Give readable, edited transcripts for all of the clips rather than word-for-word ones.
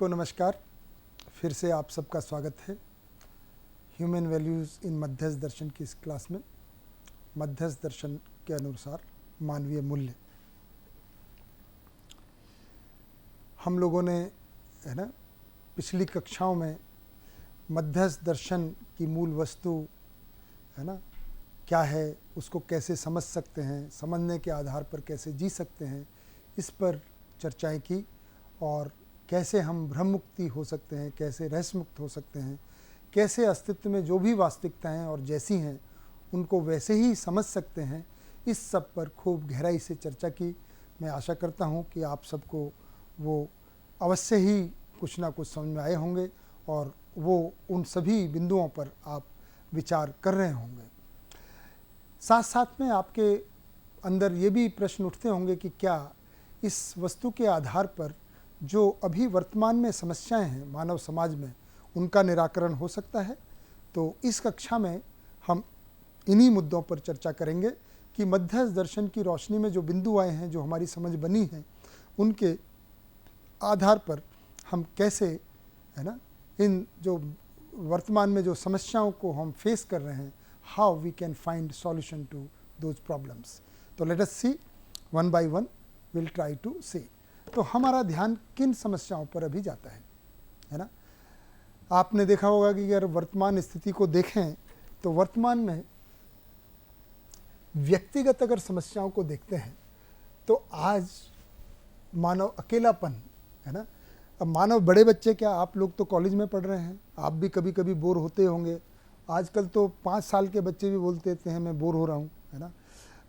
को नमस्कार। फिर से आप सबका स्वागत है ह्यूमन वैल्यूज़ इन मध्यस्थ दर्शन की इस क्लास में। मध्यस्थ दर्शन के अनुसार मानवीय मूल्य हम लोगों ने पिछली कक्षाओं में मध्यस्थ दर्शन की मूल वस्तु क्या है, उसको कैसे समझ सकते हैं, समझने के आधार पर कैसे जी सकते हैं, इस पर चर्चाएं की और कैसे हम भ्रम मुक्ति हो सकते हैं, कैसे रहस्य मुक्त हो सकते हैं, कैसे अस्तित्व में जो भी वास्तविकताएं और जैसी हैं उनको वैसे ही समझ सकते हैं। इस सब पर खूब गहराई से चर्चा की। मैं आशा करता हूं कि आप सबको वो अवश्य ही कुछ ना कुछ समझ में आए होंगे और वो उन सभी बिंदुओं पर आप विचार कर रहे होंगे। साथ साथ में आपके अंदर ये भी प्रश्न उठते होंगे कि क्या इस वस्तु के आधार पर जो अभी वर्तमान में समस्याएं हैं मानव समाज में, उनका निराकरण हो सकता है। तो इस कक्षा में हम इन्हीं मुद्दों पर चर्चा करेंगे कि मध्यस्थ दर्शन की रोशनी में जो बिंदु आए हैं, जो हमारी समझ बनी है, उनके आधार पर हम कैसे इन जो वर्तमान में जो समस्याओं को हम फेस कर रहे हैं, how we can find solution to those problems. तो let us see one by one, will try to see. तो हमारा ध्यान किन समस्याओं पर अभी जाता है ना। आपने देखा होगा कि अगर वर्तमान स्थिति को देखें तो वर्तमान में व्यक्तिगत अगर समस्याओं को देखते हैं तो आज मानव अकेलापन है ना। अब मानव बड़े बच्चे क्या, आप लोग तो कॉलेज में पढ़ रहे हैं, आप भी कभी कभी बोर होते होंगे। आजकल तो 5 साल के बच्चे भी बोलते हैं मैं बोर हो रहा हूँ, है ना।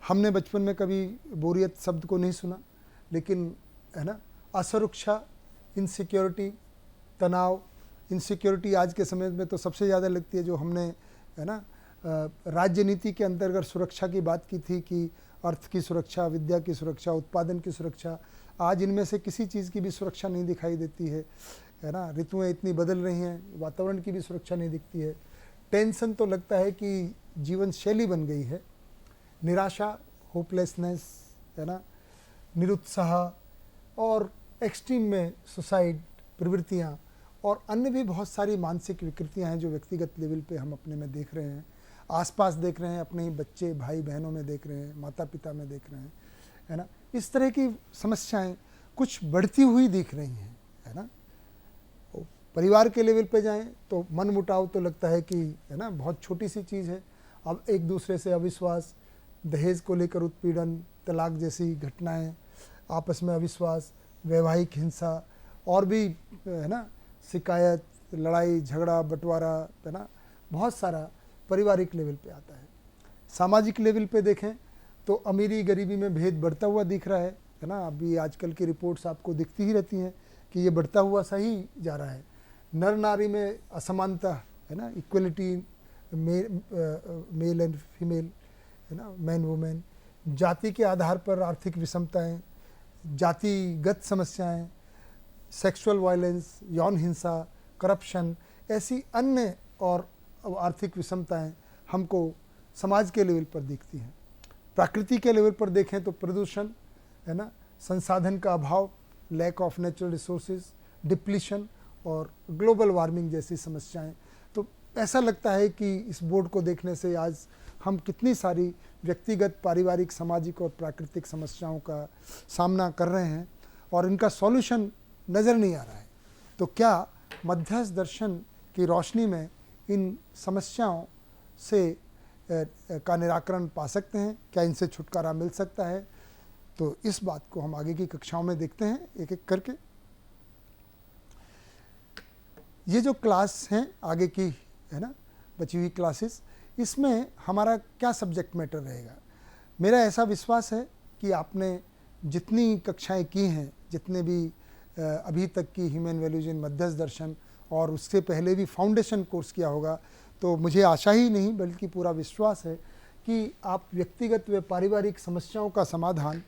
हमने बचपन में कभी बोरियत शब्द को नहीं सुना, लेकिन है ना, असुरक्षा, इनसिक्योरिटी, तनाव, इनसिक्योरिटी आज के समय में तो सबसे ज़्यादा लगती है। जो हमने है ना राज्य नीति के अंतर्गत सुरक्षा की बात की थी कि अर्थ की सुरक्षा, विद्या की सुरक्षा, उत्पादन की सुरक्षा, आज इनमें से किसी चीज़ की भी सुरक्षा नहीं दिखाई देती है ना। ऋतुएं इतनी बदल रही हैं, वातावरण की भी सुरक्षा नहीं दिखती है। टेंशन तो लगता है कि जीवन शैली बन गई है। निराशा, होपलेसनेस, है ना, निरुत्साह और एक्सट्रीम में सुसाइड प्रवृत्तियाँ और अन्य भी बहुत सारी मानसिक विकृतियाँ हैं जो व्यक्तिगत लेवल पे हम अपने में देख रहे हैं, आसपास देख रहे हैं, अपने ही बच्चे भाई बहनों में देख रहे हैं, माता पिता में देख रहे हैं, है ना। इस तरह की समस्याएं कुछ बढ़ती हुई दिख रही हैं, है ना। परिवार के लेवल पे जाएं तो मन मुटाव तो लगता है कि है ना बहुत छोटी सी चीज़ है। अब एक दूसरे से अविश्वास, दहेज को लेकर उत्पीड़न, तलाक जैसी घटनाएं, आपस में अविश्वास, वैवाहिक हिंसा और भी है ना शिकायत, लड़ाई झगड़ा, बंटवारा, है ना, बहुत सारा पारिवारिक लेवल पे आता है। सामाजिक लेवल पे देखें तो अमीरी गरीबी में भेद बढ़ता हुआ दिख रहा है ना। अभी आजकल की रिपोर्ट्स आपको दिखती ही रहती हैं कि ये बढ़ता हुआ सही जा रहा है। नर नारी में असमानता, है ना, इक्वलिटी, मेल एंड फीमेल, है ना, मैन वुमेन, जाति के आधार पर आर्थिक विषमताएं, जातिगत समस्याएं, सेक्सुअल वायलेंस, यौन हिंसा, करप्शन, ऐसी अन्य और आर्थिक विषमताएं हमको समाज के लेवल पर दिखती हैं। प्रकृति के लेवल पर देखें तो प्रदूषण, है ना, संसाधन का अभाव, lack of natural resources, depletion और ग्लोबल वार्मिंग जैसी समस्याएं। तो ऐसा लगता है कि इस बोर्ड को देखने से आज हम कितनी सारी व्यक्तिगत, पारिवारिक, सामाजिक और प्राकृतिक समस्याओं का सामना कर रहे हैं और इनका सॉल्यूशन नज़र नहीं आ रहा है। तो क्या मध्यस्थ दर्शन की रोशनी में इन समस्याओं से का निराकरण पा सकते हैं? क्या इनसे छुटकारा मिल सकता है? तो इस बात को हम आगे की कक्षाओं में देखते हैं एक एक करके। ये जो क्लास हैं आगे की, है ना, बची हुई क्लासेस, इसमें हमारा क्या सब्जेक्ट मैटर रहेगा। मेरा ऐसा विश्वास है कि आपने जितनी कक्षाएं की हैं, जितने भी अभी तक की ह्यूमन वैल्यूज इन मध्यस्थ दर्शन और उससे पहले भी फाउंडेशन कोर्स किया होगा, तो मुझे आशा ही नहीं बल्कि पूरा विश्वास है कि आप व्यक्तिगत व पारिवारिक समस्याओं का समाधान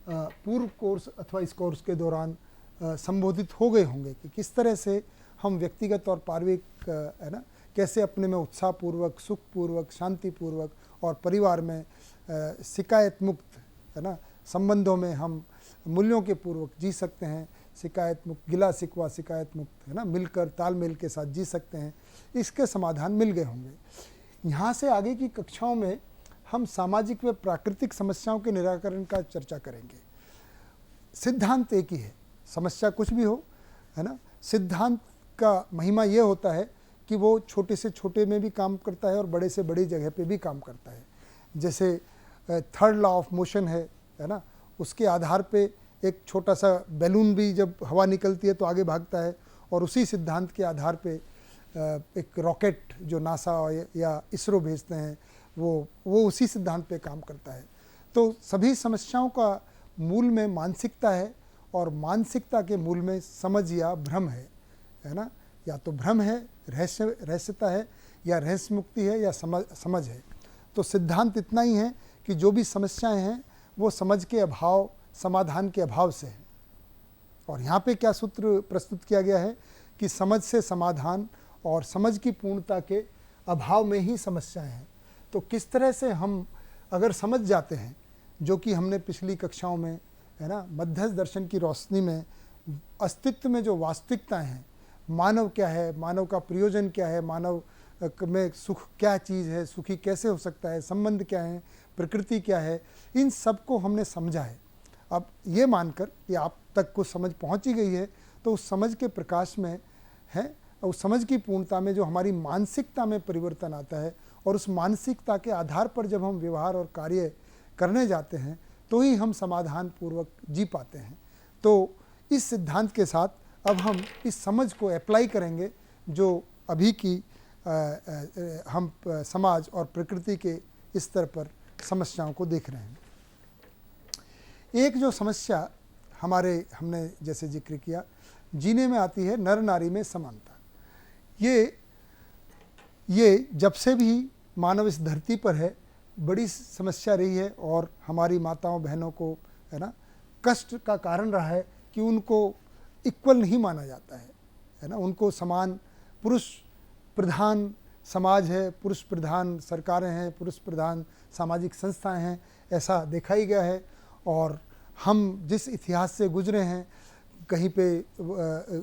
पूर्व कोर्स अथवा इस कोर्स के दौरान संबोधित हो गए होंगे कि किस तरह से हम व्यक्तिगत और पारिवारिक, है ना, कैसे अपने में उत्साहपूर्वक, सुखपूर्वक, शांतिपूर्वक और परिवार में शिकायत मुक्त, है ना, संबंधों में हम मूल्यों के पूर्वक जी सकते हैं, शिकायत मुक्त, गिला शिकवा शिकायत मुक्त, है ना, मिलकर तालमेल के साथ जी सकते हैं, इसके समाधान मिल गए होंगे। यहाँ से आगे की कक्षाओं में हम सामाजिक व प्राकृतिक समस्याओं के निराकरण का चर्चा करेंगे। सिद्धांत एक ही है, समस्या कुछ भी हो, है ना, सिद्धांत का महिमा ये होता है कि वो छोटे से छोटे में भी काम करता है और बड़े से बड़ी जगह पे भी काम करता है। जैसे थर्ड लॉ ऑफ मोशन है ना, उसके आधार पे एक छोटा सा बैलून भी जब हवा निकलती है तो आगे भागता है, और उसी सिद्धांत के आधार पे एक रॉकेट जो नासा या इसरो भेजते हैं वो उसी सिद्धांत पे काम करता है। तो सभी समस्याओं का मूल में मानसिकता है, और मानसिकता के मूल में समझ या भ्रम है ना, या तो भ्रम है, रहस्यता है, या रहस्य मुक्ति है, या समझ है। तो सिद्धांत इतना ही है कि जो भी समस्याएं हैं वो समझ के अभाव, समाधान के अभाव से है। और यहाँ पे क्या सूत्र प्रस्तुत किया गया है कि समझ से समाधान और समझ की पूर्णता के अभाव में ही समस्याएं हैं। तो किस तरह से हम अगर समझ जाते हैं, जो कि हमने पिछली कक्षाओं में, है ना, मध्यस्थ दर्शन की रोशनी में अस्तित्व में जो वास्तविकताएं हैं, मानव क्या है, मानव का प्रयोजन क्या है, मानव में सुख क्या चीज़ है, सुखी कैसे हो सकता है, संबंध क्या है, प्रकृति क्या है, इन सब को हमने समझा है। अब ये मानकर कि आप तक कुछ समझ पहुंच ही गई है, तो उस समझ के प्रकाश में है, और उस समझ की पूर्णता में जो हमारी मानसिकता में परिवर्तन आता है, और उस मानसिकता के आधार पर जब हम व्यवहार और कार्य करने जाते हैं तो ही हम समाधान पूर्वक जी पाते हैं। तो इस सिद्धांत के साथ अब हम इस समझ को अप्लाई करेंगे जो अभी की हम समाज और प्रकृति के स्तर पर समस्याओं को देख रहे हैं। एक जो समस्या हमने जैसे जिक्र किया, जीने में आती है नर नारी में समानता। ये जब से भी मानव इस धरती पर है बड़ी समस्या रही है, और हमारी माताओं बहनों को, है ना, कष्ट का कारण रहा है कि उनको इक्वल नहीं माना जाता है ना, उनको समान, पुरुष प्रधान समाज है, पुरुष प्रधान सरकारें हैं, पुरुष प्रधान सामाजिक संस्थाएं हैं, ऐसा देखा ही गया है। और हम जिस इतिहास से गुजरे हैं, कहीं पे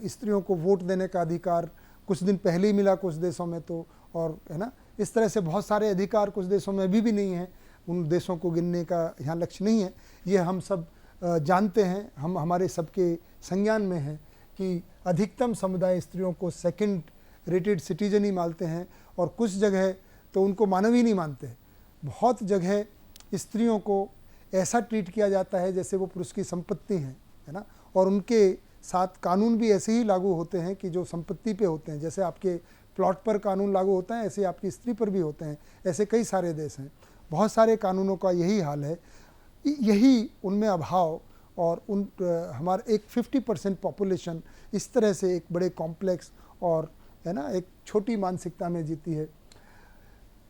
स्त्रियों को वोट देने का अधिकार कुछ दिन पहले ही मिला कुछ देशों में, तो और है ना, इस तरह से बहुत सारे अधिकार कुछ देशों में अभी भी नहीं है। उन देशों को गिनने का यहाँ लक्ष्य नहीं है, ये हम सब जानते हैं, हमारे सबके संज्ञान में है कि अधिकतम समुदाय स्त्रियों को सेकंड रेटेड सिटीजन ही मानते हैं, और कुछ जगह तो उनको मानव ही नहीं मानते। बहुत जगह स्त्रियों को ऐसा ट्रीट किया जाता है जैसे वो पुरुष की संपत्ति हैं, है ना, और उनके साथ कानून भी ऐसे ही लागू होते हैं कि जो संपत्ति पे होते हैं। जैसे आपके प्लॉट पर कानून लागू होता है, ऐसे आपकी स्त्री पर भी होते हैं। ऐसे कई सारे देश हैं, बहुत सारे कानूनों का यही हाल है। यही उनमें अभाव, और हमारे एक 50% पॉपुलेशन इस तरह से एक बड़े कॉम्प्लेक्स और, है ना, एक छोटी मानसिकता में जीती है।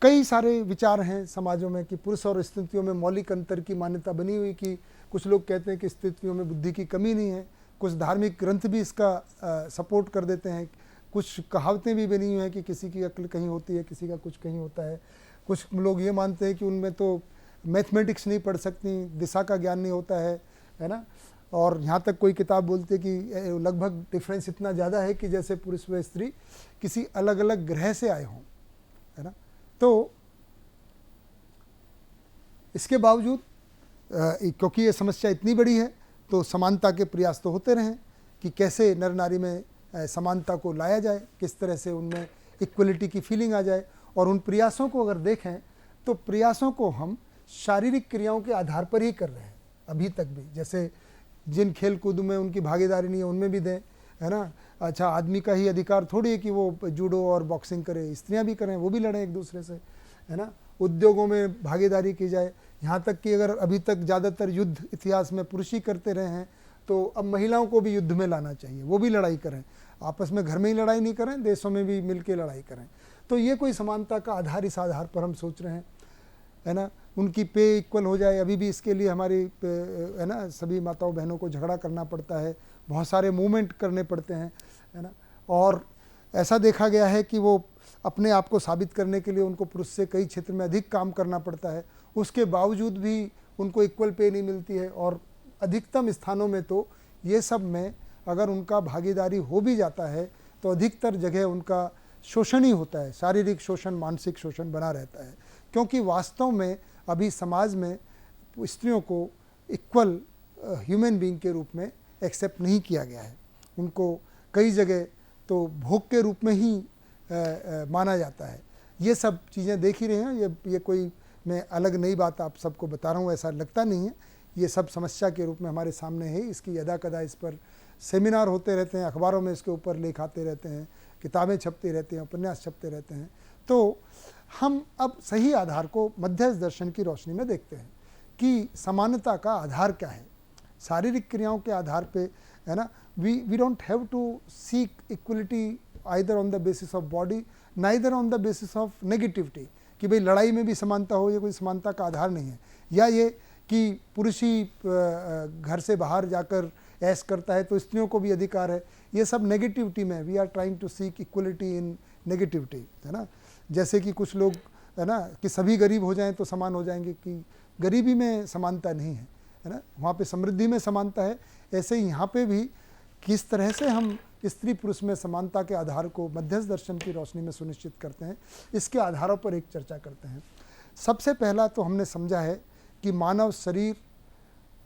कई सारे विचार हैं समाजों में कि पुरुष और स्त्रियों में मौलिक अंतर की मान्यता बनी हुई, कि कुछ लोग कहते हैं कि स्त्रियों में बुद्धि की कमी नहीं है, कुछ धार्मिक ग्रंथ भी इसका सपोर्ट कर देते हैं, कुछ कहावतें भी बनी हुई हैं कि किसी की अक्ल कहीं होती है, किसी का कुछ कहीं होता है। कुछ लोग ये मानते हैं कि उनमें तो मैथमेटिक्स नहीं पढ़ सकती, दिशा का ज्ञान नहीं होता है ना, और यहाँ तक कोई किताब बोलती है कि लगभग डिफरेंस इतना ज़्यादा है कि जैसे पुरुष व स्त्री किसी अलग अलग ग्रह से आए हों, है ना। तो इसके बावजूद क्योंकि ये समस्या इतनी बड़ी है, तो समानता के प्रयास तो होते रहें कि कैसे नर नारी में समानता को लाया जाए, किस तरह से उनमें इक्वलिटी की फीलिंग आ जाए। और उन प्रयासों को अगर देखें तो प्रयासों को हम शारीरिक क्रियाओं के आधार पर ही कर रहे हैं अभी तक भी। जैसे जिन खेल कूद में उनकी भागीदारी नहीं है उनमें भी दें, है ना। अच्छा, आदमी का ही अधिकार थोड़ी है कि वो जूडो और बॉक्सिंग करे, स्त्रियां भी करें, वो भी लड़ें एक दूसरे से, है ना। उद्योगों में भागीदारी की जाए, यहाँ तक कि अगर अभी तक ज़्यादातर युद्ध इतिहास में पुरुष ही करते रहे हैं, तो अब महिलाओं को भी युद्ध में लाना चाहिए, वो भी लड़ाई करें, आपस में घर में ही लड़ाई नहीं करें, देशों में भी मिल के लड़ाई करें। तो ये कोई समानता का आधार, इस आधार पर हम सोच रहे हैं, है ना। उनकी पे इक्वल हो जाए, अभी भी इसके लिए हमारी, है ना, सभी माताओं बहनों को झगड़ा करना पड़ता है, बहुत सारे मूवमेंट करने पड़ते हैं, है ना। और ऐसा देखा गया है कि वो अपने आप को साबित करने के लिए उनको पुरुष से कई क्षेत्र में अधिक काम करना पड़ता है, उसके बावजूद भी उनको इक्वल पे नहीं मिलती है। और अधिकतम स्थानों में तो ये सब में अगर उनका भागीदारी हो भी जाता है तो अधिकतर जगह उनका शोषण ही होता है, शारीरिक शोषण, मानसिक शोषण बना रहता है, क्योंकि वास्तव में अभी समाज में स्त्रियों को इक्वल ह्यूमन बीइंग के रूप में एक्सेप्ट नहीं किया गया है। उनको कई जगह तो भोग के रूप में ही माना जाता है। ये सब चीज़ें देख ही रहे हैं, ये कोई मैं अलग नई बात आप सबको बता रहा हूँ ऐसा लगता नहीं है। ये सब समस्या के रूप में हमारे सामने है। इसकी यदा कदा इस पर सेमिनार होते रहते हैं, अखबारों में इसके ऊपर लेख आते रहते हैं, किताबें छपती रहती हैं, उपन्यास छपते रहते हैं। तो हम अब सही आधार को मध्यस्थ दर्शन की रोशनी में देखते हैं कि समानता का आधार क्या है। शारीरिक क्रियाओं के आधार पे, है ना, we don't have to seek equality either on the basis of body, neither on the basis of negativity, कि भाई लड़ाई में भी समानता हो, ये कोई समानता का आधार नहीं है। या ये कि पुरुष ही घर से बाहर जाकर ऐश करता है तो स्त्रियों को भी अधिकार है, ये सब नेगेटिविटी में। We are trying to seek equality in negativity, है ना। जैसे कि कुछ लोग, है ना, कि सभी गरीब हो जाएं तो समान हो जाएंगे, कि गरीबी में समानता नहीं है ना, वहाँ पे समृद्धि में समानता है। ऐसे ही यहाँ पे भी किस तरह से हम स्त्री पुरुष में समानता के आधार को मध्यस्थ दर्शन की रोशनी में सुनिश्चित करते हैं, इसके आधारों पर एक चर्चा करते हैं। सबसे पहला तो हमने समझा है कि मानव शरीर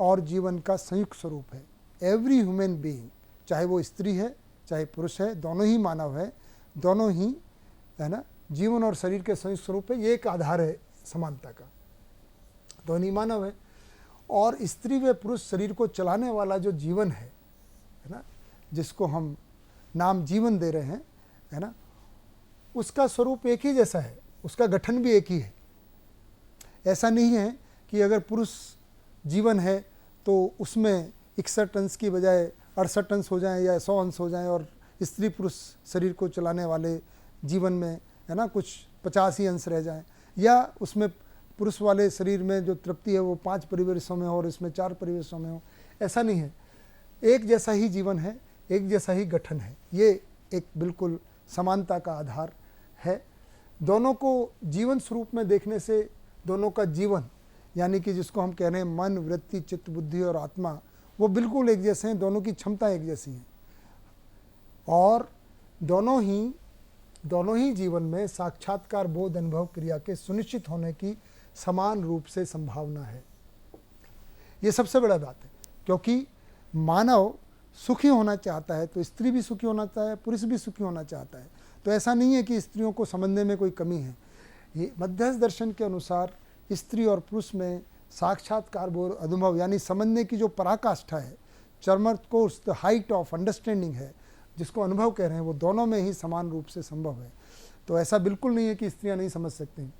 और जीवन का संयुक्त स्वरूप है। एवरी ह्यूमन बीइंग, चाहे वो स्त्री है चाहे पुरुष है, दोनों ही मानव है, दोनों ही, है ना, जीवन और शरीर के संयुक्त स्वरूप है। ये एक आधार है समानता का, दोनों ही मानव है। और स्त्री व पुरुष शरीर को चलाने वाला जो जीवन है ना, जिसको हम नाम जीवन दे रहे हैं, है ना, उसका स्वरूप एक ही जैसा है, उसका गठन भी एक ही है। ऐसा नहीं है कि अगर पुरुष जीवन है तो उसमें 61 अंश की बजाय 68 अंश हो जाएं या 100 अंश हो जाएं, और स्त्री पुरुष शरीर को चलाने वाले जीवन में, है ना, कुछ 50 ही अंश रह जाएं, या उसमें पुरुष वाले शरीर में जो तृप्ति है वो 5 परिवेशों में हो और इसमें 4 परिवेशों में हो। ऐसा नहीं है, एक जैसा ही जीवन है, एक जैसा ही गठन है। ये एक बिल्कुल समानता का आधार है। दोनों को जीवन स्वरूप में देखने से दोनों का जीवन, यानी कि जिसको हम कह रहे हैं मन, वृत्ति, चित्त, बुद्धि और आत्मा, वो बिल्कुल एक जैसे हैं, दोनों की क्षमता एक जैसी है, और दोनों ही जीवन में साक्षात्कार बोध अनुभव क्रिया के सुनिश्चित होने की समान रूप से संभावना है। ये सबसे बड़ा बात है, क्योंकि मानव सुखी होना चाहता है तो स्त्री भी सुखी होना चाहता है, पुरुष भी सुखी होना चाहता है। तो ऐसा नहीं है कि स्त्रियों को समझने में कोई कमी है। ये मध्यस्थ दर्शन के अनुसार स्त्री और पुरुष में साक्षात्कार बोध अनुभव, यानी समझने की जो पराकाष्ठा है, चरमर्थ कोर्स, द हाइट ऑफ अंडरस्टैंडिंग है, जिसको अनुभव कह रहे हैं, वो दोनों में ही समान रूप से संभव है। तो ऐसा बिल्कुल नहीं है कि स्त्रियां नहीं समझ सकती।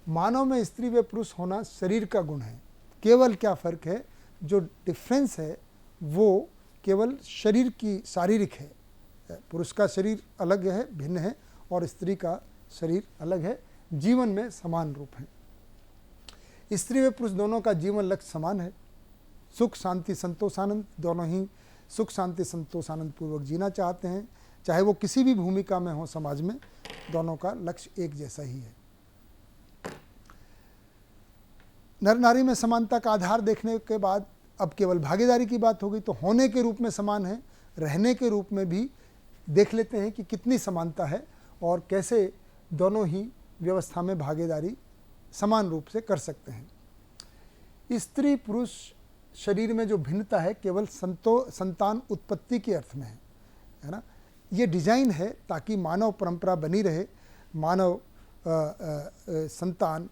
मानव में स्त्री व पुरुष होना शरीर का गुण है। केवल क्या फ़र्क है, जो डिफरेंस है वो केवल शरीर की शारीरिक है। पुरुष का शरीर अलग है, भिन्न है, और स्त्री का शरीर अलग है। जीवन में समान रूप है। स्त्री व पुरुष दोनों का जीवन लक्ष्य समान है, सुख शांति संतोषानंद। दोनों ही सुख शांति संतोषानंद पूर्वक जीना चाहते हैं, चाहे वो किसी भी भूमिका में हो समाज में, दोनों का लक्ष्य एक जैसा ही है। नर नारी में समानता का आधार देखने के बाद अब केवल भागीदारी की बात होगी, तो होने के रूप में समान है, रहने के रूप में भी देख लेते हैं कि कितनी समानता है और कैसे दोनों ही व्यवस्था में भागीदारी समान रूप से कर सकते हैं। स्त्री पुरुष शरीर में जो भिन्नता है केवल संतान उत्पत्ति के अर्थ में है ना। ये डिजाइन है ताकि मानव परंपरा बनी रहे, मानव संतान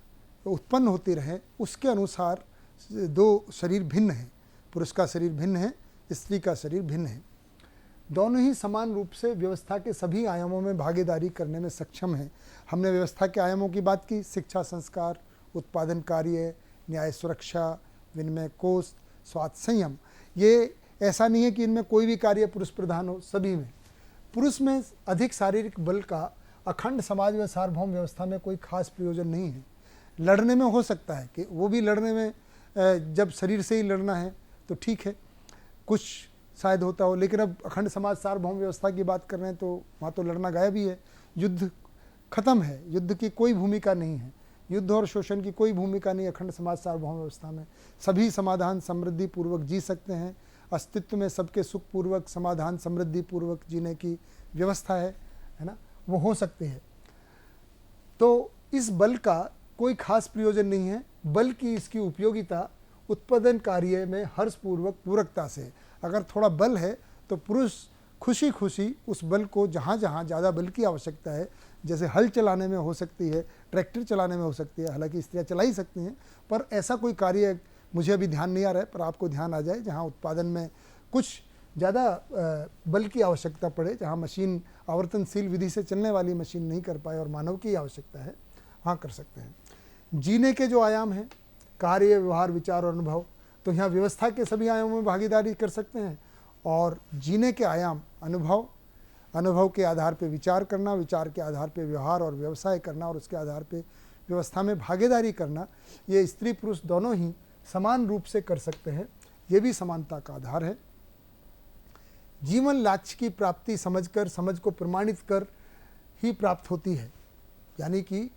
उत्पन्न होती रहे। उसके अनुसार दो शरीर भिन्न हैं, पुरुष का शरीर भिन्न है, स्त्री का शरीर भिन्न है। दोनों ही समान रूप से व्यवस्था के सभी आयामों में भागीदारी करने में सक्षम हैं। हमने व्यवस्था के आयामों की बात की, शिक्षा संस्कार, उत्पादन कार्य, न्याय सुरक्षा, विनिमय कोष, स्वास्थ्य संयम। ये ऐसा नहीं है कि इनमें कोई भी कार्य पुरुष प्रधान हो, सभी में। पुरुष में अधिक शारीरिक बल का अखंड समाज में सार्वभौम व्यवस्था में कोई खास प्रयोजन नहीं है। लड़ने में हो सकता है कि वो भी लड़ने में, जब शरीर से ही लड़ना है तो ठीक है, कुछ शायद होता हो, लेकिन अब अखंड समाज सार्वभौम व्यवस्था की बात कर रहे हैं तो वहाँ तो लड़ना गायब ही है। युद्ध खत्म है, युद्ध की कोई भूमिका नहीं है, युद्ध और शोषण की कोई भूमिका नहीं। अखंड समाज सार्वभौम व्यवस्था में सभी समाधान समृद्धि पूर्वक जी सकते हैं, अस्तित्व में सबके सुखपूर्वक, समाधान, समृद्धि पूर्वक जीने की व्यवस्था है ना, वो हो सकती है। तो इस बल का कोई खास प्रयोजन नहीं है, बल्कि इसकी उपयोगिता उत्पादन कार्य में हर्षपूर्वक पूरकता से। अगर थोड़ा बल है तो पुरुष खुशी खुशी उस बल को जहाँ जहाँ ज़्यादा बल की आवश्यकता है, जैसे हल चलाने में हो सकती है, ट्रैक्टर चलाने में हो सकती है, हालांकि स्त्रियाँ चला ही सकती हैं, पर ऐसा कोई कार्य मुझे अभी ध्यान नहीं आ रहा है, पर आपको ध्यान आ जाए जहाँ उत्पादन में कुछ ज़्यादा बल की आवश्यकता पड़े, जहाँ मशीन आवर्तनशील विधि से चलने वाली मशीन नहीं कर पाए और मानव की आवश्यकता है, वहाँ कर सकते हैं। जीने के जो आयाम हैं, कार्य, व्यवहार, विचार और अनुभव, तो यहाँ व्यवस्था के सभी आयामों में भागीदारी कर सकते हैं। और जीने के आयाम अनुभव, अनुभव के आधार पे विचार करना, विचार के आधार पे व्यवहार और व्यवसाय करना, और उसके आधार पे व्यवस्था में भागीदारी करना, ये स्त्री पुरुष दोनों ही समान रूप से कर सकते हैं। ये भी समानता का आधार है। जीवन लक्ष्य की प्राप्ति समझकर, समझ को प्रमाणित कर ही प्राप्त होती है। यानी कि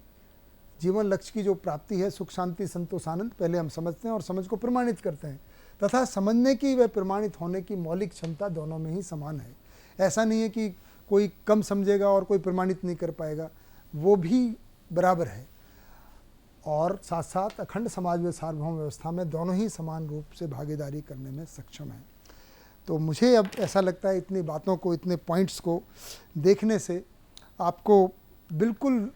जीवन लक्ष्य की जो प्राप्ति है, सुख, शांति, संतोष, आनंद, पहले हम समझते हैं और समझ को प्रमाणित करते हैं, तथा समझने की व प्रमाणित होने की मौलिक क्षमता दोनों में ही समान है। ऐसा नहीं है कि कोई कम समझेगा और कोई प्रमाणित नहीं कर पाएगा, वो भी बराबर है। और साथ साथ अखंड समाज व सार्वभौम व्यवस्था में दोनों ही समान रूप से भागीदारी करने में सक्षम है। तो मुझे अब ऐसा लगता है इतनी बातों को, इतने पॉइंट्स को देखने से आपको बिल्कुल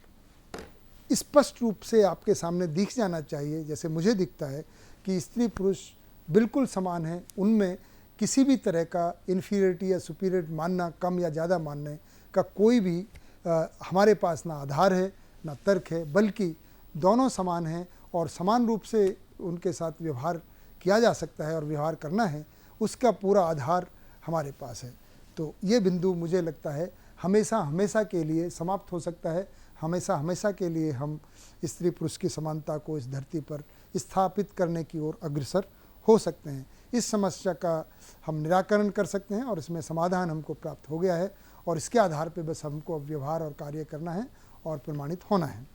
स्पष्ट रूप से आपके सामने दिख जाना चाहिए, जैसे मुझे दिखता है, कि स्त्री पुरुष बिल्कुल समान हैं। उनमें किसी भी तरह का इन्फीरियरिटी या सुपीरियरिटी मानना, कम या ज़्यादा मानने का कोई भी हमारे पास ना आधार है ना तर्क है, बल्कि दोनों समान हैं और समान रूप से उनके साथ व्यवहार किया जा सकता है और व्यवहार करना है, उसका पूरा आधार हमारे पास है। तो ये बिंदु मुझे लगता है हमेशा हमेशा के लिए समाप्त हो सकता है। हमेशा हमेशा के लिए हम स्त्री पुरुष की समानता को इस धरती पर स्थापित करने की ओर अग्रसर हो सकते हैं। इस समस्या का हम निराकरण कर सकते हैं और इसमें समाधान हमको प्राप्त हो गया है, और इसके आधार पर बस हमको अब व्यवहार और कार्य करना है और प्रमाणित होना है।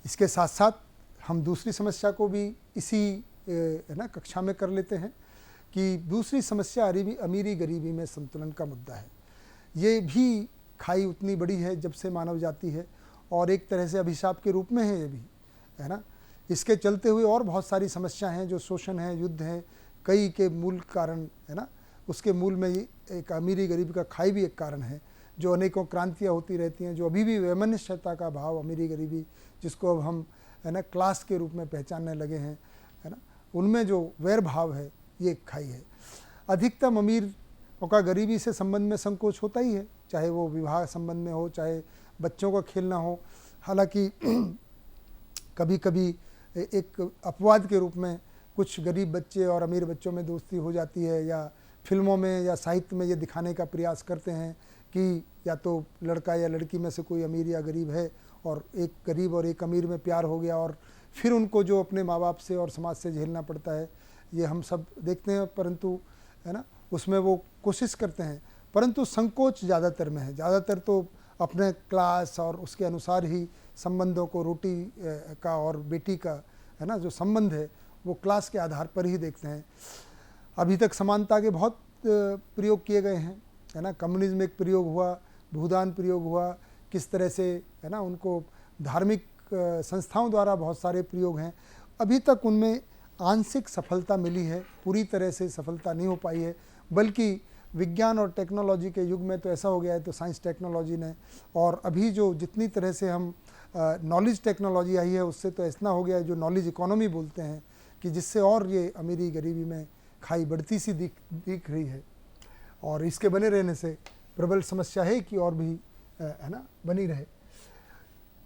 इसके साथ साथ हम दूसरी समस्या को भी इसी है ना कक्षा में कर लेते हैं कि दूसरी समस्या अमीरी गरीबी में संतुलन का मुद्दा है। ये भी खाई उतनी बड़ी है जब से मानव जाति है, और एक तरह से अभिशाप के रूप में है ये भी, है ना। इसके चलते हुए और बहुत सारी समस्याएं हैं, जो शोषण है, युद्ध है, कई के मूल कारण, है ना। उसके मूल में एक अमीरी गरीबी का खाई भी एक कारण है, जो अनेकों क्रांतियाँ होती रहती हैं, जो अभी भी वैमनस्यता का भाव, अमीरी गरीबी, जिसको अब हम, है ना, क्लास के रूप में पहचानने लगे हैं, है ना, उनमें जो वैर भाव है, ये खाई है। अधिकतम अमीर का गरीबी से संबंध में संकोच होता ही है, चाहे वो विवाह संबंध में हो, चाहे बच्चों का खेलना हो। हालांकि कभी कभी एक अपवाद के रूप में कुछ गरीब बच्चे और अमीर बच्चों में दोस्ती हो जाती है, या फिल्मों में या साहित्य में ये दिखाने का प्रयास करते हैं कि या तो लड़का या लड़की में से कोई अमीर या गरीब है, और एक गरीब और एक अमीर में प्यार हो गया, और फिर उनको जो अपने माँ बाप से और समाज से झेलना पड़ता है, ये हम सब देखते हैं। परंतु, है ना, उसमें वो कोशिश करते हैं, परंतु संकोच ज़्यादातर में है। ज़्यादातर तो अपने क्लास और उसके अनुसार ही संबंधों को, रोटी का और बेटी का, है ना, जो संबंध है वो क्लास के आधार पर ही देखते हैं। अभी तक समानता के बहुत प्रयोग किए गए हैं, है ना। कम्युनिज्म एक प्रयोग हुआ, भूदान प्रयोग हुआ, किस तरह से, है ना, उनको धार्मिक संस्थाओं द्वारा बहुत सारे प्रयोग हैं। अभी तक उनमें आंशिक सफलता मिली है, पूरी तरह से सफलता नहीं हो पाई है, बल्कि विज्ञान और टेक्नोलॉजी के युग में तो ऐसा हो गया है, तो साइंस टेक्नोलॉजी ने, और अभी जो जितनी तरह से हम नॉलेज टेक्नोलॉजी आई है, उससे तो ऐसा हो गया है, जो नॉलेज इकोनॉमी बोलते हैं, कि जिससे और ये अमीरी गरीबी में खाई बढ़ती सी दिख रही है। और इसके बने रहने से प्रबल समस्या है कि और भी, है ना, बनी रहे।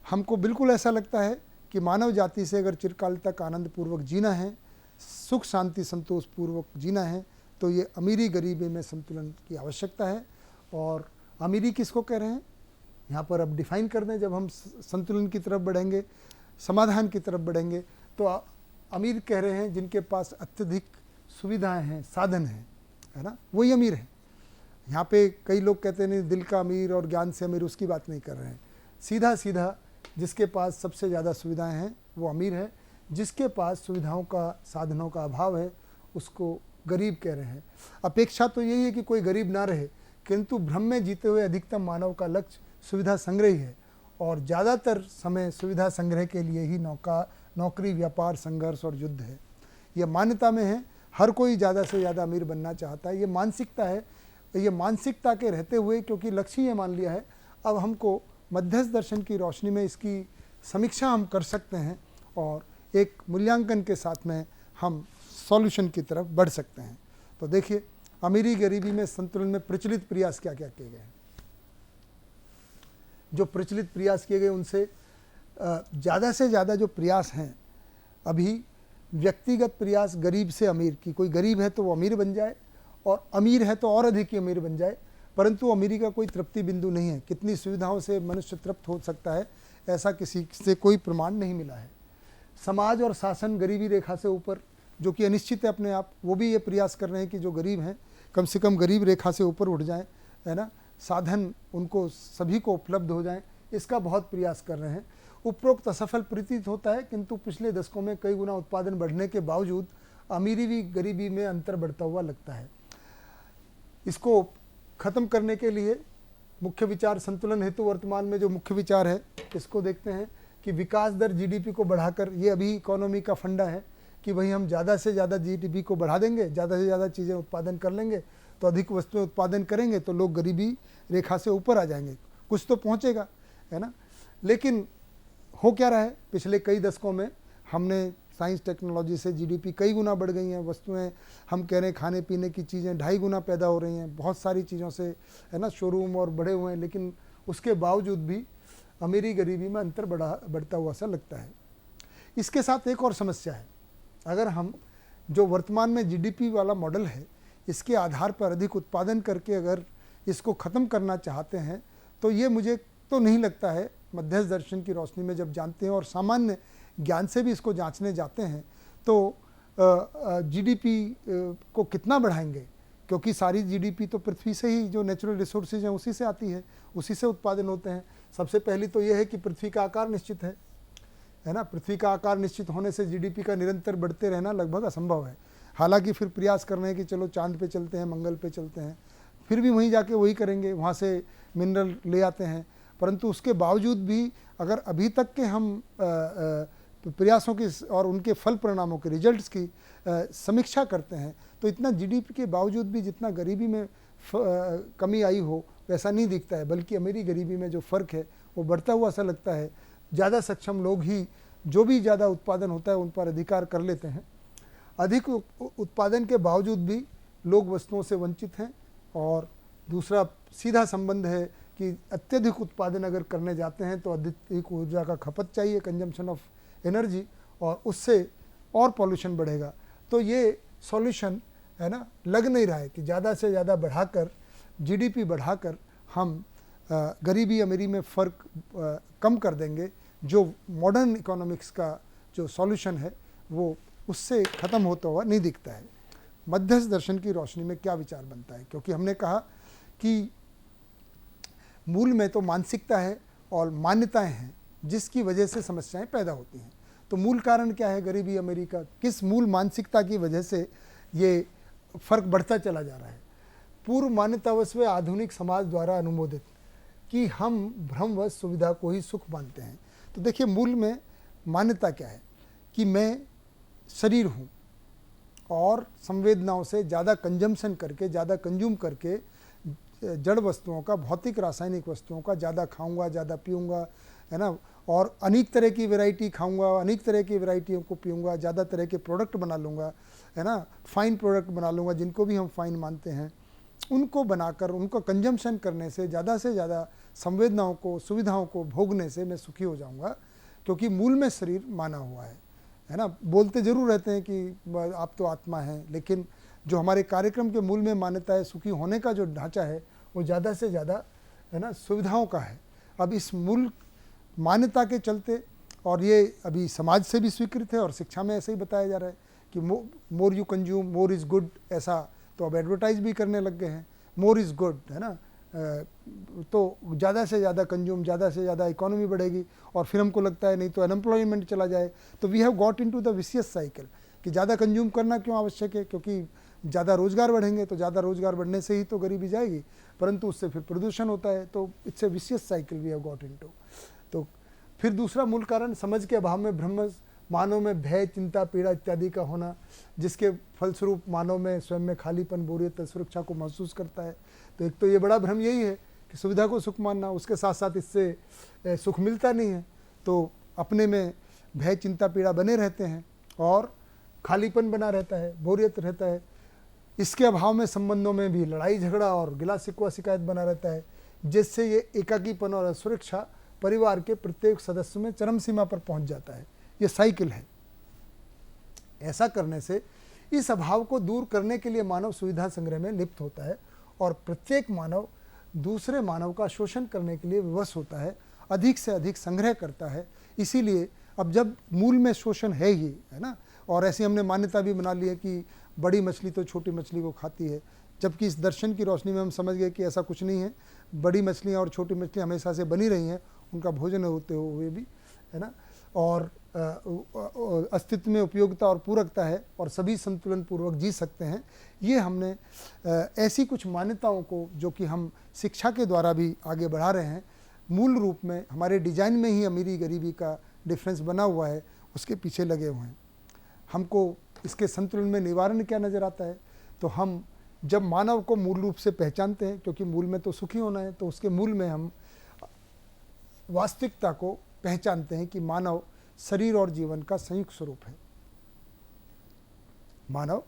हमको बिल्कुल ऐसा लगता है कि मानव जाति से अगर चिरकाल तक आनंद पूर्वक जीना है, सुख शांति संतोष पूर्वक जीना है, तो ये अमीरी गरीबी में संतुलन की आवश्यकता है। और अमीरी किसको कह रहे हैं यहाँ पर अब डिफाइन कर दें। जब हम संतुलन की तरफ बढ़ेंगे, समाधान की तरफ बढ़ेंगे, तो अमीर कह रहे हैं जिनके पास अत्यधिक सुविधाएं हैं, साधन हैं, है ना, वही अमीर हैं। यहाँ पे कई लोग कहते हैं नहीं, दिल का अमीर और ज्ञान से अमीर, उसकी बात नहीं कर रहे हैं। सीधा सीधा जिसके पास सबसे ज़्यादा सुविधाएं हैं वो अमीर है। जिसके पास सुविधाओं का, साधनों का अभाव है, उसको गरीब कह रहे हैं। अपेक्षा तो यही है कि कोई गरीब ना रहे, किंतु भ्रम में जीते हुए अधिकतम मानव का लक्ष्य सुविधा संग्रह ही है और ज़्यादातर समय सुविधा संग्रह के लिए ही नौकरी, व्यापार, संघर्ष और युद्ध है। यह मान्यता में है, हर कोई ज़्यादा से ज़्यादा अमीर बनना चाहता है। ये मानसिकता है, ये मानसिकता के रहते हुए क्योंकि लक्ष्य ये मान लिया है, अब हमको मध्यस्थ दर्शन की रोशनी में इसकी समीक्षा हम कर सकते हैं और एक मूल्यांकन के साथ में हम सॉल्यूशन की तरफ बढ़ सकते हैं। तो देखिए, अमीरी गरीबी में संतुलन में प्रचलित प्रयास क्या क्या किए गए हैं। जो प्रचलित प्रयास किए गए उनसे ज़्यादा से ज़्यादा जो प्रयास हैं अभी व्यक्तिगत प्रयास, गरीब से अमीर की, कोई गरीब है तो वो अमीर बन जाए और अमीर है तो और अधिक ही अमीर बन जाए, परंतु अमीरी का कोई तृप्ति बिंदु नहीं है। कितनी सुविधाओं से मनुष्य तृप्त हो सकता है, ऐसा किसी से कोई प्रमाण नहीं मिला है। समाज और शासन गरीबी रेखा से ऊपर, जो कि अनिश्चित है अपने आप, वो भी ये प्रयास कर रहे हैं कि जो गरीब हैं कम से कम गरीब रेखा से ऊपर उठ जाएं, है ना, साधन उनको सभी को उपलब्ध हो जाएं, इसका बहुत प्रयास कर रहे हैं। उपरोक्त असफल प्रतीत होता है, किंतु पिछले दशकों में कई गुना उत्पादन बढ़ने के बावजूद अमीरी भी गरीबी में अंतर बढ़ता हुआ लगता है। इसको खत्म करने के लिए मुख्य विचार संतुलन हेतु वर्तमान में जो मुख्य विचार है इसको देखते हैं कि विकास दर जीडीपी को बढ़ाकर, ये अभी इकोनॉमी का फंडा है कि भाई हम ज़्यादा से ज़्यादा जीडीपी को बढ़ा देंगे, ज़्यादा से ज़्यादा चीज़ें उत्पादन कर लेंगे तो अधिक वस्तुएं उत्पादन करेंगे तो लोग गरीबी रेखा से ऊपर आ जाएंगे, कुछ तो पहुंचेगा, है ना। लेकिन हो क्या रहा है, पिछले कई दशकों में हमने साइंस टेक्नोलॉजी से जीडीपी कई गुना बढ़ गई हैं, वस्तुएं हम कह रहे हैं खाने पीने की चीज़ें 2.5 गुना पैदा हो रही हैं, बहुत सारी चीज़ों से, है ना, शोरूम और बढ़े हुए हैं, लेकिन उसके बावजूद भी अमीरी गरीबी में अंतर बढ़ता हुआ सा लगता है। इसके साथ एक और समस्या है, अगर हम जो वर्तमान में जीडीपी वाला मॉडल है इसके आधार पर अधिक उत्पादन करके अगर इसको ख़त्म करना चाहते हैं तो ये मुझे तो नहीं लगता है, मध्यस्थ दर्शन की रोशनी में जब जानते हैं और सामान्य ज्ञान से भी इसको जांचने जाते हैं तो जीडीपी को कितना बढ़ाएंगे, क्योंकि सारी जीडीपी तो पृथ्वी से ही, जो नेचुरल रिसोर्सेज हैं उसी से आती है, उसी से उत्पादन होते हैं। सबसे पहली तो ये है कि पृथ्वी का आकार निश्चित है ना, पृथ्वी का आकार निश्चित होने से जीडीपी का निरंतर बढ़ते रहना लगभग असंभव है। हालांकि फिर प्रयास कर रहे हैं कि चलो चांद पे चलते हैं, मंगल पे चलते हैं, फिर भी वहीं जाके वही करेंगे, वहाँ से मिनरल ले आते हैं, परंतु उसके बावजूद भी अगर अभी तक के हम प्रयासों की और उनके फल परिणामों के रिजल्ट्स की समीक्षा करते हैं तो इतना जीडीपी के बावजूद भी जितना गरीबी में कमी आई हो वैसा नहीं दिखता है, बल्कि अमीरी गरीबी में जो फ़र्क है वो बढ़ता हुआ सा लगता है। ज़्यादा सक्षम लोग ही जो भी ज़्यादा उत्पादन होता है उन पर अधिकार कर लेते हैं। अधिक उत्पादन के बावजूद भी लोग वस्तुओं से वंचित हैं। और दूसरा सीधा संबंध है कि अत्यधिक उत्पादन अगर करने जाते हैं तो अधिक ऊर्जा का खपत चाहिए, कंजम्पशन ऑफ एनर्जी, और उससे और पॉल्यूशन बढ़ेगा। तो ये सॉल्यूशन, है ना, लग नहीं रहा है कि ज़्यादा से ज़्यादा बढ़ाकर जीडीपी बढ़ाकर हम गरीबी अमीरी में फ़र्क कम कर देंगे। जो मॉडर्न इकोनॉमिक्स का जो सॉल्यूशन है वो उससे ख़त्म होता हुआ नहीं दिखता है। मध्यस्थ दर्शन की रोशनी में क्या विचार बनता है, क्योंकि हमने कहा कि मूल में तो मानसिकता है और मान्यताएं हैं जिसकी वजह से समस्याएं पैदा होती हैं। तो मूल कारण क्या है गरीबी अमीरी का, किस मूल मानसिकता की वजह से ये फ़र्क बढ़ता चला जा रहा है। पूर्व मान्यतावश व आधुनिक समाज द्वारा अनुमोदित कि हम भ्रमवश सुविधा को ही सुख मानते हैं। तो देखिए, मूल में मान्यता क्या है कि मैं शरीर हूँ और संवेदनाओं से ज़्यादा कंजम्पशन करके, ज़्यादा कंज्यूम करके जड़ वस्तुओं का, भौतिक रासायनिक वस्तुओं का ज़्यादा खाऊंगा, ज़्यादा पीऊँगा, है ना, और अनेक तरह की वैरायटी खाऊंगा, अनेक तरह की वैरायटियों को पीऊँगा, ज़्यादा तरह के प्रोडक्ट बना लूँगा, है ना, फाइन प्रोडक्ट बना लूँगा जिनको भी हम फाइन मानते हैं, उनको बनाकर उनको कंजम्पशन करने से ज़्यादा संवेदनाओं को, सुविधाओं को भोगने से मैं सुखी हो जाऊँगा, क्योंकि मूल में शरीर माना हुआ है ना। बोलते ज़रूर रहते हैं कि आप तो आत्मा हैं, लेकिन जो हमारे कार्यक्रम के मूल में मान्यता है, सुखी होने का जो ढांचा है वो ज़्यादा से ज़्यादा, है ना, सुविधाओं का है। अब इस मूल मान्यता के चलते, और ये अभी समाज से भी स्वीकृत है और शिक्षा में ऐसे ही बताया जा रहा है कि more you consume more is good, ऐसा तो अब एडवर्टाइज भी करने लग गए हैं, मोर इज़ गुड, है ना। तो ज़्यादा से ज़्यादा कंज्यूम, ज़्यादा से ज़्यादा इकोनॉमी बढ़ेगी और फिर हमको लगता है नहीं तो अनएम्प्लॉयमेंट चला जाए। तो we have got into the vicious cycle कि ज़्यादा कंज्यूम करना क्यों आवश्यक है, क्योंकि ज़्यादा रोज़गार बढ़ेंगे तो ज़्यादा रोज़गार बढ़ने से ही तो गरीबी जाएगी, परंतु उससे फिर प्रदूषण होता है, तो it's a vicious cycle we have got into. तो फिर दूसरा मूल कारण समझ के अभाव में ब्रह्म मानव में भय, चिंता, पीड़ा इत्यादि का होना, जिसके फलस्वरूप मानव में स्वयं में खालीपन, बोरियत, सुरक्षा को महसूस करता है। तो एक तो ये बड़ा भ्रम यही है कि सुविधा को सुख मानना, उसके साथ साथ इससे सुख मिलता नहीं है, तो अपने में भय, चिंता, पीड़ा बने रहते हैं और खालीपन बना रहता है, बोरियत रहता है। इसके अभाव में संबंधों में भी लड़ाई झगड़ा और गिला शिकवा शिकायत बना रहता है, जिससे ये एकाकीपन और असुरक्षा परिवार के प्रत्येक सदस्य में चरम सीमा पर पहुंच जाता है। ये साइकिल है। ऐसा करने से इस अभाव को दूर करने के लिए मानव सुविधा संग्रह में लिप्त होता है और प्रत्येक मानव दूसरे मानव का शोषण करने के लिए विवश होता है, अधिक से अधिक संग्रह करता है। इसीलिए अब जब मूल में शोषण है ही, है ना, और ऐसी हमने मान्यता भी बना ली है कि बड़ी मछली तो छोटी मछली को खाती है, जबकि इस दर्शन की रोशनी में हम समझ गए कि ऐसा कुछ नहीं है। बड़ी मछलियाँ और छोटी मछलियाँ हमेशा से बनी रही हैं, उनका भोजन होते हुए भी, है ना, और अस्तित्व में उपयोगिता और पूरकता है और सभी संतुलन पूर्वक जी सकते हैं। ये हमने ऐसी कुछ मान्यताओं को, जो कि हम शिक्षा के द्वारा भी आगे बढ़ा रहे हैं, मूल रूप में हमारे डिजाइन में ही अमीरी गरीबी का डिफरेंस बना हुआ है, उसके पीछे लगे हुए हैं। हमको इसके संतुलन में निवारण क्या नज़र आता है? तो हम जब मानव को मूल रूप से पहचानते हैं, क्योंकि मूल में तो सुखी होना है, तो उसके मूल में हम वास्तविकता को पहचानते हैं कि मानव शरीर और जीवन का संयुक्त स्वरूप है। मानव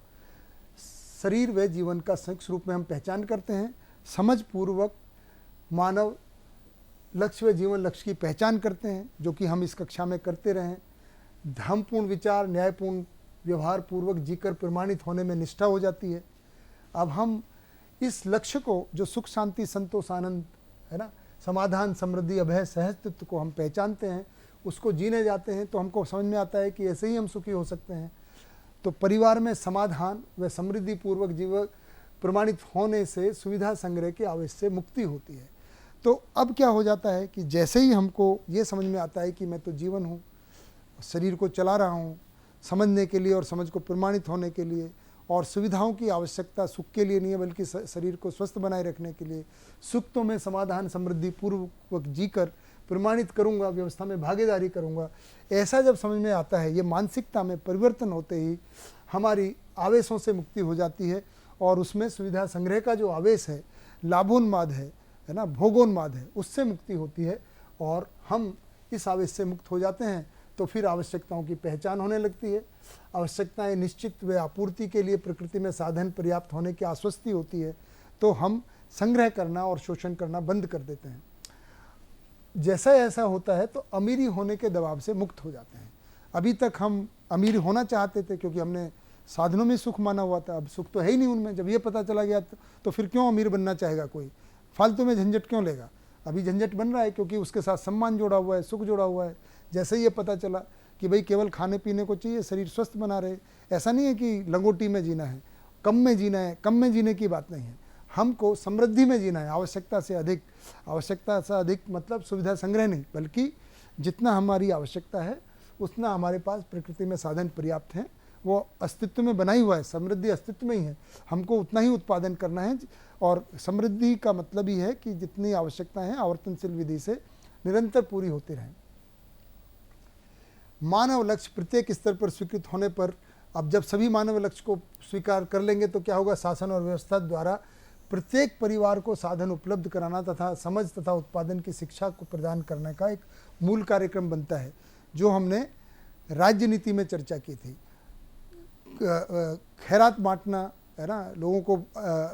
शरीर व जीवन का संयुक्त स्वरूप में हम पहचान करते हैं। समझ पूर्वक मानव लक्ष्य व जीवन लक्ष्य की पहचान करते हैं, जो कि हम इस कक्षा में करते रहे। धर्मपूर्ण विचार, न्यायपूर्ण व्यवहार पूर्वक जीकर प्रमाणित होने में निष्ठा हो जाती है। अब हम इस लक्ष्य को, जो सुख, शांति, संतोष, आनंद है ना, समाधान, समृद्धि, अभय, सहस्तित्व को हम पहचानते हैं, उसको जीने जाते हैं, तो हमको समझ में आता है कि ऐसे ही हम सुखी हो सकते हैं। तो परिवार में समाधान व समृद्धि पूर्वक जीवन प्रमाणित होने से सुविधा संग्रह के आवेश से मुक्ति होती है। तो अब क्या हो जाता है कि जैसे ही हमको ये समझ में आता है कि मैं तो जीवन हूँ, शरीर को चला रहा हूँ समझने के लिए और समझ को प्रमाणित होने के लिए, और सुविधाओं की आवश्यकता सुख के लिए नहीं है बल्कि शरीर को स्वस्थ बनाए रखने के लिए। सुख तो मैं समाधान समृद्धि पूर्वक जीकर प्रमाणित करूँगा, व्यवस्था में भागीदारी करूँगा। ऐसा जब समझ में आता है, ये मानसिकता में परिवर्तन होते ही हमारी आवेशों से मुक्ति हो जाती है और उसमें सुविधा संग्रह का जो आवेश है, लाभोन्माद है ना, भोगोन्माद है, उससे मुक्ति होती है और हम इस आवेश से मुक्त हो जाते हैं। तो फिर आवश्यकताओं की पहचान होने लगती है। आवश्यकताएं निश्चित व आपूर्ति के लिए प्रकृति में साधन पर्याप्त होने की आश्वस्ति होती है, तो हम संग्रह करना और शोषण करना बंद कर देते हैं। जैसा ऐसा होता है तो अमीरी होने के दबाव से मुक्त हो जाते हैं। अभी तक हम अमीर होना चाहते थे क्योंकि हमने साधनों में सुख माना हुआ था, अब सुख तो है ही नहीं उनमें। जब ये पता चला गया तो फिर क्यों अमीर बनना चाहेगा कोई, फालतू में झंझट क्यों लेगा। अभी झंझट बन रहा है क्योंकि उसके साथ सम्मान जुड़ा हुआ है, सुख जुड़ा हुआ है। जैसे ही ये पता चला कि भाई केवल खाने पीने को चाहिए, शरीर स्वस्थ बना रहे, ऐसा नहीं है कि लंगोटी में जीना है, कम में जीना है, कम में जीने की बात नहीं है, हमको समृद्धि में जीना है, आवश्यकता से अधिक। आवश्यकता से अधिक मतलब सुविधा संग्रह नहीं, बल्कि जितना हमारी आवश्यकता है उतना हमारे पास प्रकृति में साधन पर्याप्त हैं, वो अस्तित्व में बना ही हुआ है, समृद्धि अस्तित्व में ही है, हमको उतना ही उत्पादन करना है। और समृद्धि का मतलब ही है कि जितनी आवश्यकता है आवर्तनशील विधि से निरंतर पूरी होती रहें। मानव लक्ष्य प्रत्येक स्तर पर स्वीकृत होने पर, अब जब सभी मानव लक्ष्य को स्वीकार कर लेंगे तो क्या होगा, शासन और व्यवस्था द्वारा प्रत्येक परिवार को साधन उपलब्ध कराना तथा समझ तथा उत्पादन की शिक्षा को प्रदान करने का एक मूल कार्यक्रम बनता है, जो हमने राज्य नीति में चर्चा की थी। खैरात बांटना है ना, लोगों को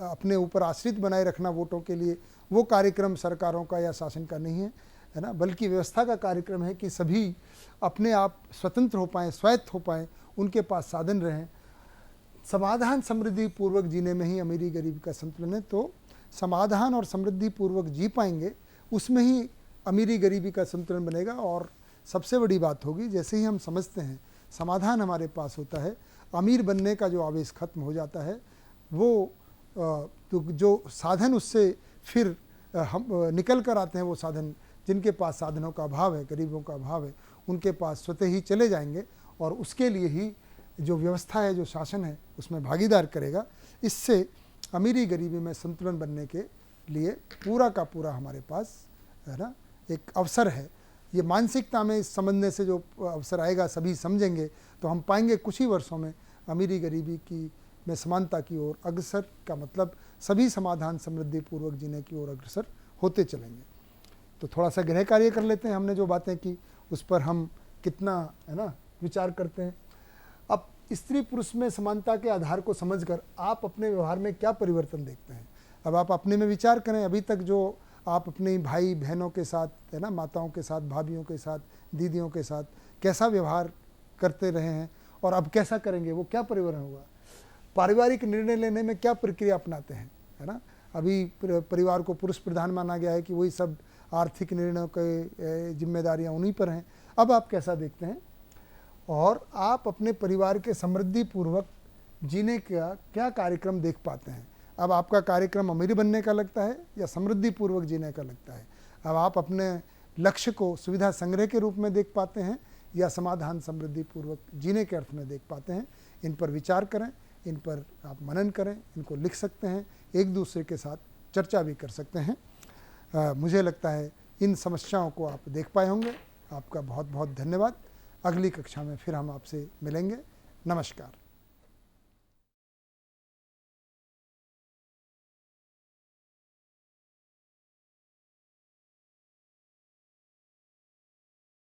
अपने ऊपर आश्रित बनाए रखना वोटों के लिए, वो कार्यक्रम सरकारों का या शासन का नहीं है ना, बल्कि व्यवस्था का कार्यक्रम है कि सभी अपने आप स्वतंत्र हो पाएँ, स्वायत्त हो पाएँ, उनके पास साधन रहें। समाधान समृद्धि पूर्वक जीने में ही अमीरी गरीबी का संतुलन है। तो समाधान और समृद्धि पूर्वक जी पाएंगे, उसमें ही अमीरी गरीबी का संतुलन बनेगा। और सबसे बड़ी बात होगी, जैसे ही हम समझते हैं समाधान हमारे पास होता है, अमीर बनने का जो आवेश खत्म हो जाता है, वो तो जो साधन उससे फिर हम निकल कर आते हैं, वो साधन जिनके पास साधनों का अभाव है, गरीबों का अभाव है, उनके पास स्वतः ही चले जाएंगे और उसके लिए ही जो व्यवस्था है, जो शासन है, उसमें भागीदार करेगा, इससे अमीरी गरीबी में संतुलन बनने के लिए पूरा का पूरा हमारे पास, है ना, एक अवसर है। ये मानसिकता में इस समझने से जो अवसर आएगा, सभी समझेंगे, तो हम पाएंगे कुछ ही वर्षों में अमीरी गरीबी की में समानता की ओर अग्रसर, का मतलब सभी समाधान समृद्धि पूर्वक जीने की ओर अग्रसर होते चलेंगे। तो थोड़ा सा गृह कार्य कर लेते हैं। हमने जो बातें की उस पर हम कितना, है ना, विचार करते हैं। अब स्त्री पुरुष में समानता के आधार को समझकर आप अपने व्यवहार में क्या परिवर्तन देखते हैं? अब आप अपने में विचार करें। अभी तक जो आप अपने भाई बहनों के साथ, है ना, माताओं के साथ, भाभियों के साथ, दीदियों के साथ कैसा व्यवहार करते रहे हैं और अब कैसा करेंगे, वो क्या परिवर्तन होगा? पारिवारिक निर्णय लेने में क्या प्रक्रिया अपनाते हैं, है ना? अभी परिवार को पुरुष प्रधान माना गया है कि वही सब आर्थिक निर्णयों के जिम्मेदारियां उन्हीं पर हैं। अब आप कैसा देखते हैं और आप अपने परिवार के समृद्धि पूर्वक जीने का क्या कार्यक्रम देख पाते हैं? अब आपका कार्यक्रम अमीर बनने का लगता है या समृद्धि पूर्वक जीने का लगता है? अब आप अपने लक्ष्य को सुविधा संग्रह के रूप में देख पाते हैं या समाधान समृद्धि पूर्वक जीने के अर्थ में देख पाते हैं? इन पर विचार करें, इन पर आप मनन करें, इनको लिख सकते हैं, एक दूसरे के साथ चर्चा भी कर सकते हैं। मुझे लगता है इन समस्याओं को आप देख पाए होंगे। आपका बहुत बहुत धन्यवाद। अगली कक्षा में फिर हम आपसे मिलेंगे। नमस्कार।